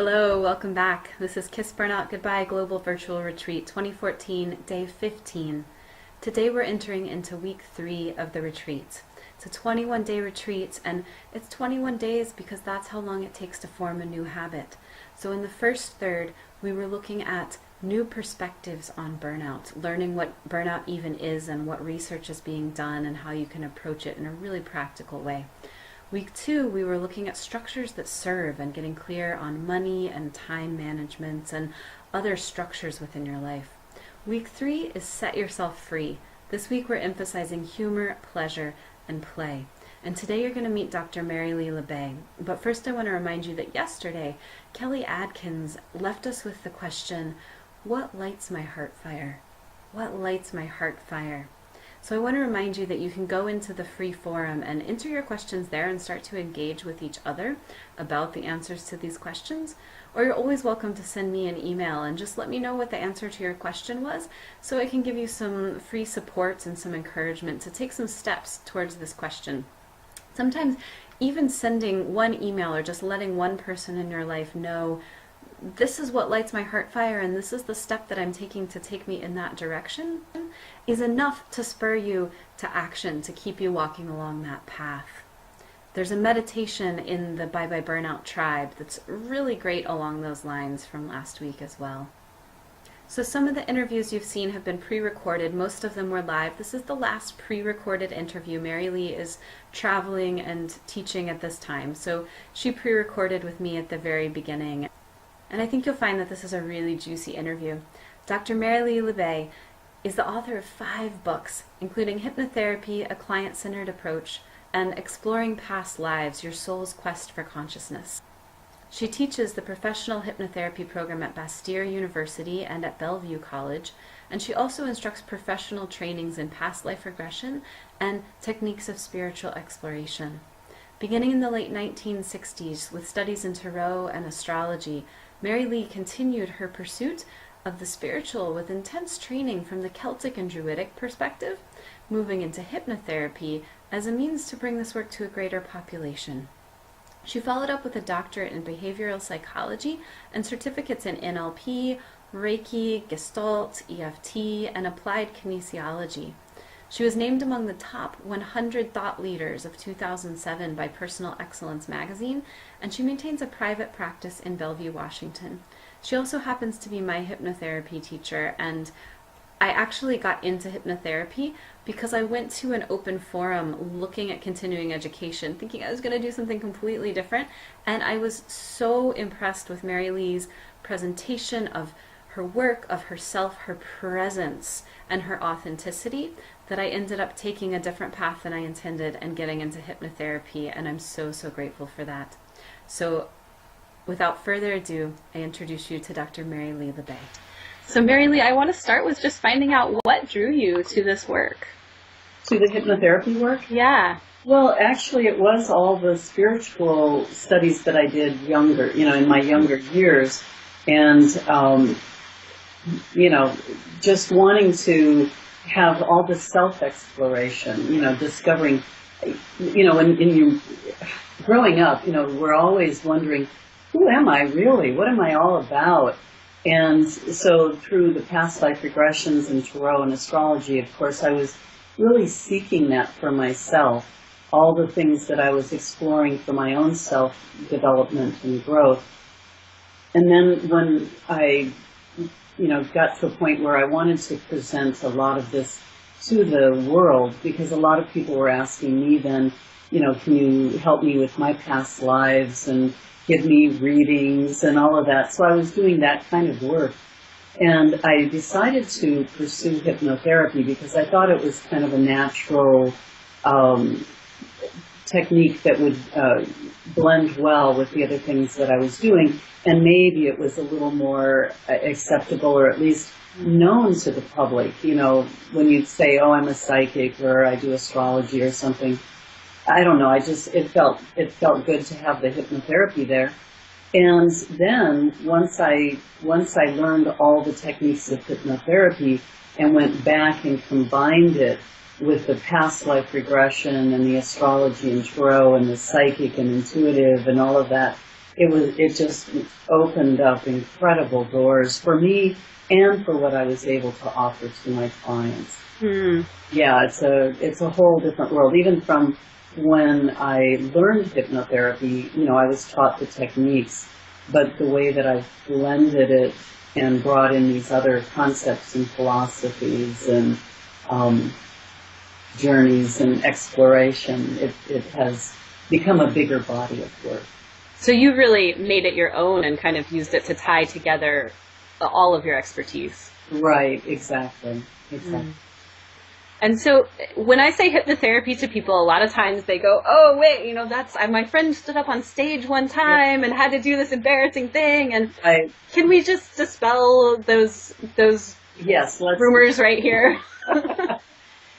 Hello, welcome back. This is Kiss Burnout Goodbye Global Virtual Retreat 2014, day 15. Today we're entering into week 3 of the retreat. It's a 21-day retreat, and it's 21 days because that's how long it takes to form a new habit. So in the first third, we were looking at new perspectives on burnout, learning what burnout even is and what research is being done and how you can approach it in a really practical way. Week 2, we were looking at structures that serve and getting clear on money and time management and other structures within your life. Week 3 is set yourself free. This week we're emphasizing humor, pleasure, and play. And today you're going to meet Dr. LaBay. But first I want to remind you that yesterday, Kelly Adkins left us with the question, what lights my heart fire? What lights my heart fire? So I want to remind you that you can go into the free forum and enter your questions there and start to engage with each other about the answers to these questions. Or you're always welcome to send me an email and just let me know what the answer to your question was so I can give you some free support and some encouragement to take some steps towards this question. Sometimes even sending one email or just letting one person in your life know this is what lights my heart fire and this is the step that I'm taking to take me in that direction is enough to spur you to action, to keep you walking along that path. There's a meditation in the Bye Bye Burnout tribe that's really great along those lines from last week as well. So some of the interviews you've seen have been pre-recorded. Most of them were live. This is the last pre-recorded interview. Mary Lee is traveling and teaching at this time, so she pre-recorded with me at the very beginning. And I think you'll find that this is a really juicy interview. Dr. LaBay is the author of 5 books, including Hypnotherapy, A Client-Centered Approach, and Exploring Past Lives, Your Soul's Quest for Consciousness. She teaches the professional hypnotherapy program at Bastyr University and at Bellevue College, and she also instructs professional trainings in past life regression and techniques of spiritual exploration. Beginning in the late 1960s with studies in tarot and astrology, Mary Lee continued her pursuit of the spiritual with intense training from the Celtic and Druidic perspective, moving into hypnotherapy as a means to bring this work to a greater population. She followed up with a doctorate in behavioral psychology and certificates in NLP, Reiki, Gestalt, EFT, and applied kinesiology. She was named among the top 100 thought leaders of 2007 by Personal Excellence magazine, and she maintains a private practice in Bellevue, Washington. She also happens to be my hypnotherapy teacher, and I actually got into hypnotherapy because I went to an open forum looking at continuing education, thinking I was going to do something completely different, and I was so impressed with Mary Lee's presentation of her work, of herself, her presence, and her authenticity that I ended up taking a different path than I intended and getting into hypnotherapy, and I'm so, so grateful for that. So without further ado, I introduce you to Dr. LaBay. So Mary Lee, I want to start with just finding out what drew you to this work. To the hypnotherapy work? Yeah. Well, actually, it was all the spiritual studies that I did younger, in my younger years. And, just wanting to have all the self-exploration, discovering, when you growing up, we're always wondering, who am I really? What am I all about? And so through the past life regressions and tarot and astrology, of course, I was really seeking that for myself, all the things that I was exploring for my own self-development and growth. And then when I, got to a point where I wanted to present a lot of this to the world, because a lot of people were asking me then, can you help me with my past lives and give me readings and all of that. So I was doing that kind of work. And I decided to pursue hypnotherapy because I thought it was kind of a natural technique that would blend well with the other things that I was doing. And maybe it was a little more acceptable or at least known to the public. When you'd say, oh, I'm a psychic or I do astrology or something. I don't know, it felt good to have the hypnotherapy there. And then once I learned all the techniques of hypnotherapy and went back and combined it with the past life regression and the astrology and tarot and the psychic and intuitive and all of that, it just opened up incredible doors for me and for what I was able to offer to my clients. Yeah, it's a whole different world. Even from when I learned hypnotherapy, I was taught the techniques, but the way that I've blended it and brought in these other concepts and philosophies and journeys and exploration, it has become a bigger body of work. So you really made it your own and kind of used it to tie together all of your expertise. Right, exactly. And so when I say hypnotherapy to people, a lot of times they go, oh, wait, my friend stood up on stage one time and had to do this embarrassing thing. And can we just dispel those rumors right here?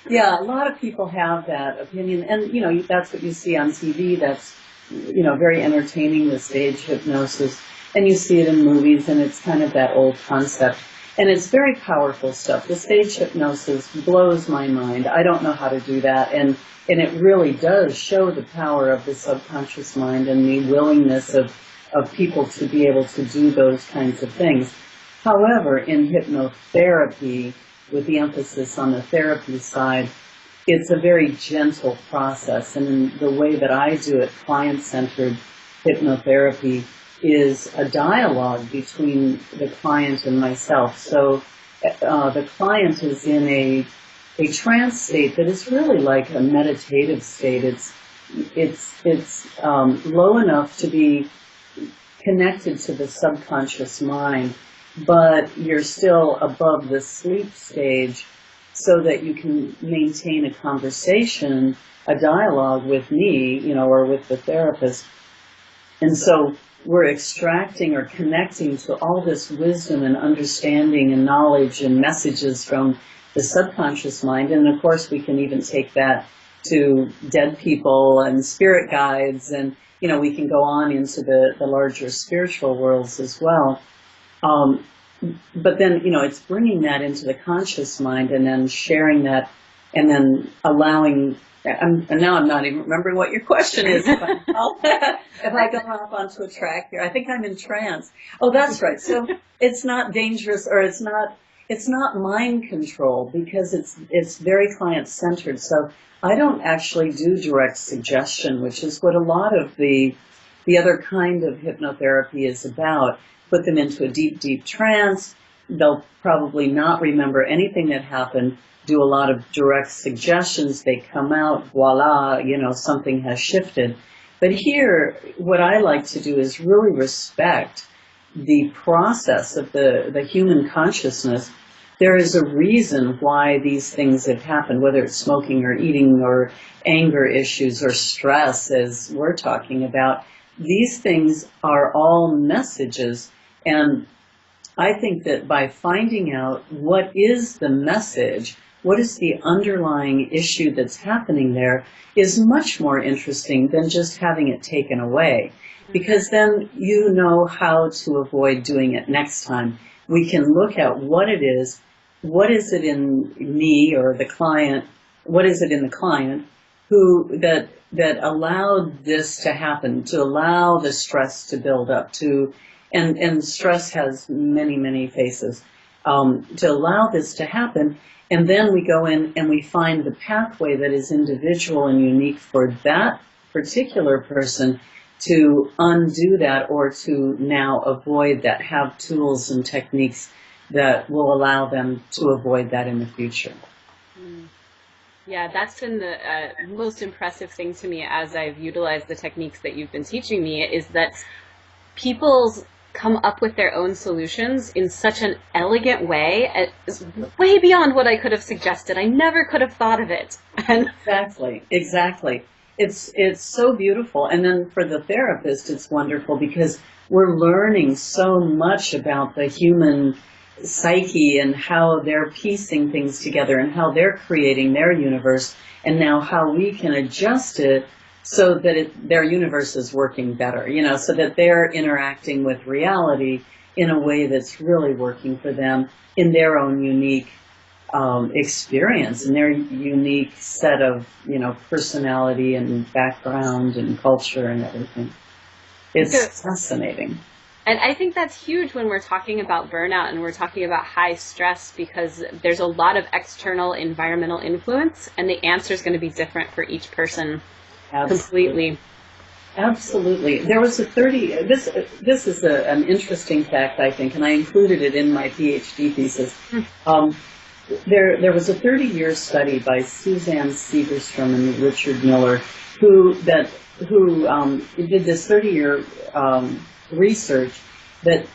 Yeah, a lot of people have that opinion. And, that's what you see on TV. That's, very entertaining, the stage hypnosis. And you see it in movies, and it's kind of that old concept. And it's very powerful stuff. The stage hypnosis blows my mind. I don't know how to do that. And it really does show the power of the subconscious mind and the willingness of people to be able to do those kinds of things. However, in hypnotherapy, with the emphasis on the therapy side, it's a very gentle process. And in the way that I do it, client-centered hypnotherapy, is a dialogue between the client and myself. So the client is in a trance state that is really like a meditative state. It's low enough to be connected to the subconscious mind, but you're still above the sleep stage so that you can maintain a conversation, a dialogue with me, or with the therapist. And so we're extracting or connecting to all this wisdom and understanding and knowledge and messages from the subconscious mind. And of course, we can even take that to dead people and spirit guides. And, we can go on into the larger spiritual worlds as well. But then, it's bringing that into the conscious mind and then sharing that and then allowing. And now I'm not even remembering what your question is. If I go off onto a track here, I think I'm in trance. Oh, that's right. So it's not dangerous, or it's not mind control, because it's very client centered. So I don't actually do direct suggestion, which is what a lot of the other kind of hypnotherapy is about. Put them into a deep, deep trance. They'll probably not remember anything that happened. Do a lot of direct suggestions. They come out, voila, something has shifted. But here, what I like to do is really respect the process of the human consciousness. There is a reason why these things have happened, whether it's smoking or eating or anger issues or stress, as we're talking about. These things are all messages. And I think that by finding out what is the message, what is the underlying issue that's happening there, is much more interesting than just having it taken away. Because then you know how to avoid doing it next time. We can look at what it is in me or the client, what is it in the client that allowed this to happen, to allow the stress to build up, and stress has many, many faces, to allow this to happen. And then we go in and we find the pathway that is individual and unique for that particular person to undo that, or to now avoid that, have tools and techniques that will allow them to avoid that in the future. Yeah, that's been the most impressive thing to me as I've utilized the techniques that you've been teaching me, is that people's come up with their own solutions in such an elegant way, way beyond what I could have suggested. I never could have thought of it. Exactly. It's so beautiful. And then for the therapist, it's wonderful because we're learning so much about the human psyche and how they're piecing things together and how they're creating their universe, and now how we can adjust it so that their universe is working better, so that they're interacting with reality in a way that's really working for them in their own unique experience, in their unique set of, personality and background and culture and everything. It's fascinating. And I think that's huge when we're talking about burnout and we're talking about high stress, because there's a lot of external environmental influence, and the answer is going to be different for each person. Completely. Absolutely. There was this is an interesting fact, I think, and I included it in my PhD thesis. There was a 30-year study by Suzanne Segerstrom and Richard Miller who did this 30-year research that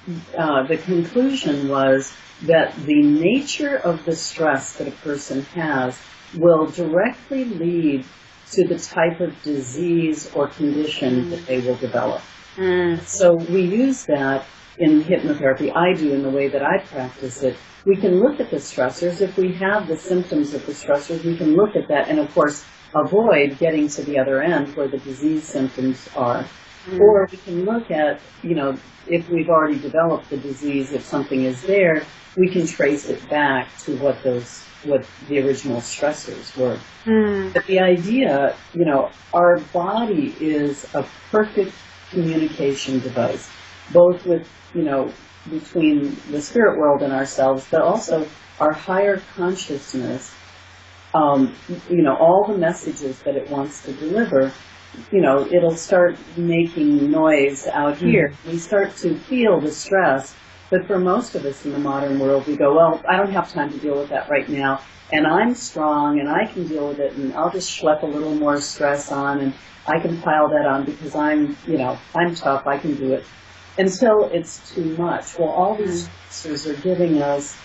the conclusion was that the nature of the stress that a person has will directly lead to the type of disease or condition that they will develop. So we use that in hypnotherapy. I do in the way that I practice it. We can look at the stressors. If we have the symptoms of the stressors, we can look at that and, of course, avoid getting to the other end where the disease symptoms are. Or we can look at, if we've already developed the disease, if something is there, we can trace it back to what the original stressors were. But the idea, our body is a perfect communication device, both with, between the spirit world and ourselves, but also our higher consciousness, all the messages that it wants to deliver. It'll start making noise out here. We start to feel the stress. But for most of us in the modern world, we go, well, I don't have time to deal with that right now. And I'm strong and I can deal with it. And I'll just schlep a little more stress on and I can pile that on because I'm tough. I can do it. Until it's too much. Well, all these stressors are giving us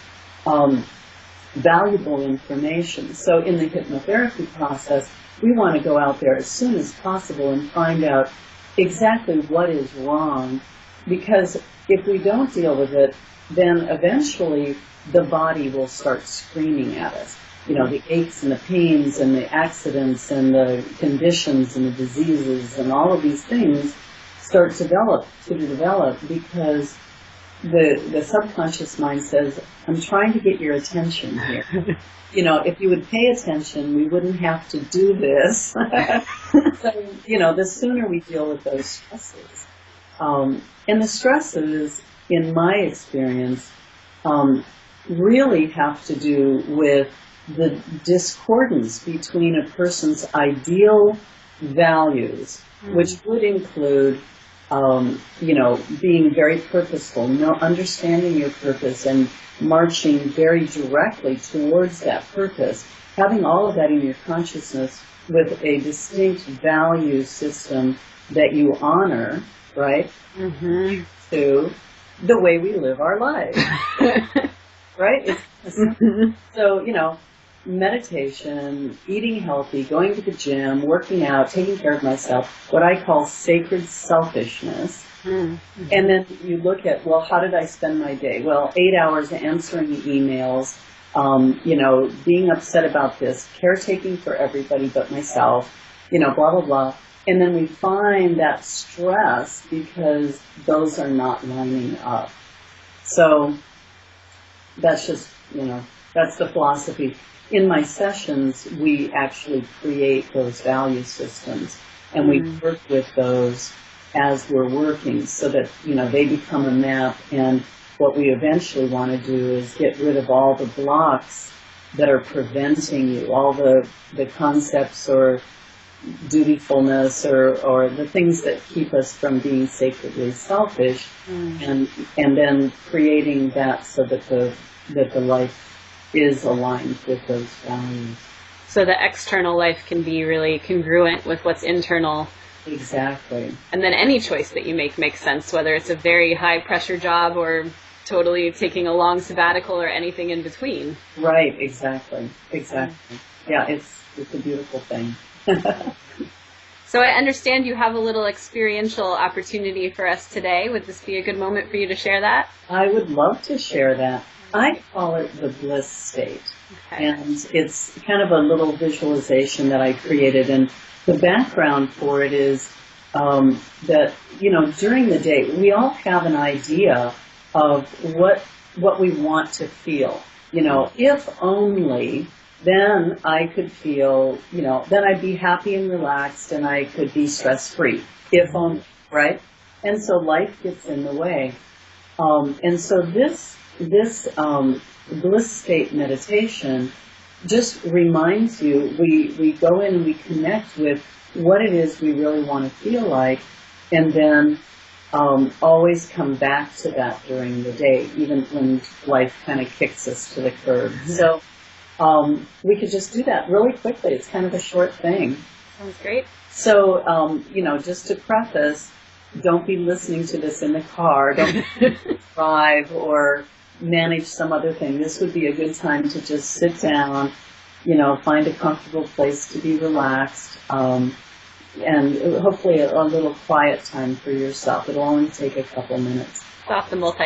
valuable information. So in the hypnotherapy process, we want to go out there as soon as possible and find out exactly what is wrong, because if we don't deal with it, then eventually the body will start screaming at us. The aches and the pains and the accidents and the conditions and the diseases and all of these things start to develop because the subconscious mind says, I'm trying to get your attention here. If you would pay attention, we wouldn't have to do this. So, the sooner we deal with those stresses. And the stresses, in my experience, really have to do with the discordance between a person's ideal values, which would include being very purposeful, understanding your purpose and marching very directly towards that purpose, having all of that in your consciousness with a distinct value system that you honor, right? To the way we live our lives, right? So, meditation, eating healthy, going to the gym, working out, taking care of myself, what I call sacred selfishness. And then you look at, well, how did I spend my day? Well, 8 hours answering emails, being upset about this, caretaking for everybody but myself, blah, blah, blah. And then we find that stress because those are not lining up. So that's just, that's the philosophy. In my sessions, we actually create those value systems, and we work with those as we're working so that, they become a map. And what we eventually want to do is get rid of all the blocks that are preventing you, all the concepts or dutifulness or the things that keep us from being sacredly selfish, and then creating that so that the life is aligned with those values. So the external life can be really congruent with what's internal. Exactly. And then any choice that you make makes sense, whether it's a very high pressure job or totally taking a long sabbatical or anything in between. Right, exactly. Yeah, it's a beautiful thing. So I understand you have a little experiential opportunity for us today. Would this be a good moment for you to share that? I would love to share that. I call it the bliss state. Okay. And it's kind of a little visualization that I created. And the background for it is that, during the day, we all have an idea of what we want to feel. If only, then I could feel, then I'd be happy and relaxed and I could be stress-free. If only, right? And so life gets in the way. And so this bliss state meditation just reminds you, we go in and we connect with what it is we really want to feel like, and then always come back to that during the day, even when life kind of kicks us to the curb. So we could just do that really quickly. It's kind of a short thing. Sounds great. So, just to preface, don't be listening to this in the car. Don't drive or manage some other thing. This would be a good time to just sit down, find a comfortable place to be relaxed, and hopefully a little quiet time for yourself. It'll only take a couple minutes. Stop the multitasking.